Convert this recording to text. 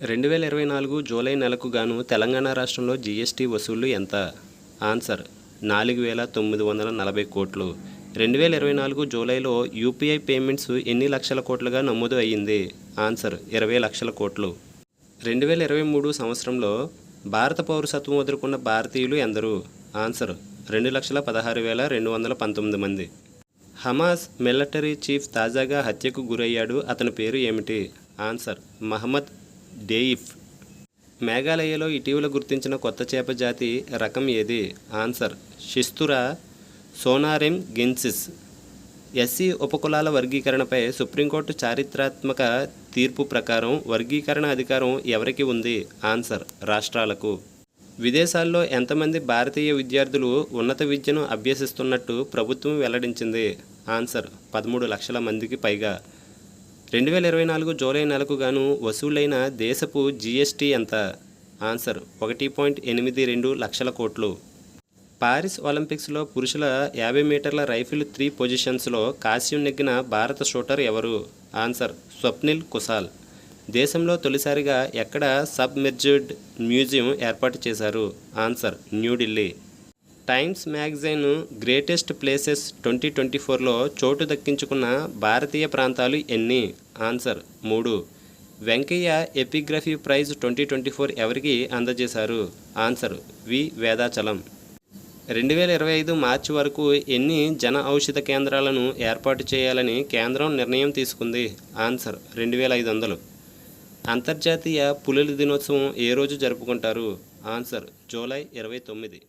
2024 July నెలకు గాను తెలంగాణ రాష్ట్రంలో జీఎస్టీ వసూళ్లు ఎంత? ఆన్సర్ 4,940 కోట్లు. 2024 జూలైలో యూపీఐ పేమెంట్స్ ఎన్ని లక్షల కోట్లుగా నమోదు అయ్యింది? ఆన్సర్ 20 లక్షల కోట్లు. 2023 సంవత్సరంలో భారత పౌరసత్వం వదులుకున్న భారతీయులు ఎందరు? ఆన్సర్ 2,16,219 మంది. హమాస్ మిలిటరీ చీఫ్ తాజాగా హత్యకు గురయ్యాడు. అతని పేరు ఏమిటి? Answer Mohammed Deif. మేఘాలయలో ఇటీవల గుర్తించిన కొత్త చేప జాతి రకం ఏది? ఆన్సర్ షిస్తురా సోనారెం గెన్సిస్. ఎస్సీ ఉపకులాల వర్గీకరణపై సుప్రీంకోర్టు చారిత్రాత్మక తీర్పు ప్రకారం వర్గీకరణ అధికారం ఎవరికి ఉంది? ఆన్సర్ రాష్ట్రాలకు. విదేశాల్లో ఎంతమంది భారతీయ విద్యార్థులు ఉన్నత విద్యను అభ్యసిస్తున్నట్టు ప్రభుత్వం వెల్లడించింది? ఆన్సర్ 13 లక్షల మందికి పైగా. 2024 జూలై నెలకు గాను వసూలైన దేశపు జీఎస్టీ ఎంత? ఆన్సర్ 1.82 లక్షల కోట్లు. పారిస్ ఒలింపిక్స్లో పురుషుల 50 మీటర్ల రైఫిల్ 3 పొజిషన్స్లో కాంస్యం నెగ్గిన భారత షూటర్ ఎవరు? ఆన్సర్ స్వప్నిల్ కుశాల్. దేశంలో తొలిసారిగా ఎక్కడ సబ్మెర్జ్డ్ మ్యూజియం ఏర్పాటు చేశారు? Answer New Delhi. Times magazine greatest places 2024లో చోటు దక్కించుకున్న భారతీయ ప్రాంతాలు ఎన్ని? ఆన్సర్ 3. వెంకయ్య ఎపిగ్రఫీ ప్రైజ్ 2024 ఎవరికి అందజేశారు? ఆన్సర్ వి వేదాచలం. 2025 మార్చి వరకు ఎన్ని జన ఔషధ కేంద్రాలను ఏర్పాటు చేయాలని కేంద్రం నిర్ణయం తీసుకుంది? ఆన్సర్ 2,500. అంతర్జాతీయ పులుల దినోత్సవం ఏ రోజు జరుపుకుంటారు? Answer July 29.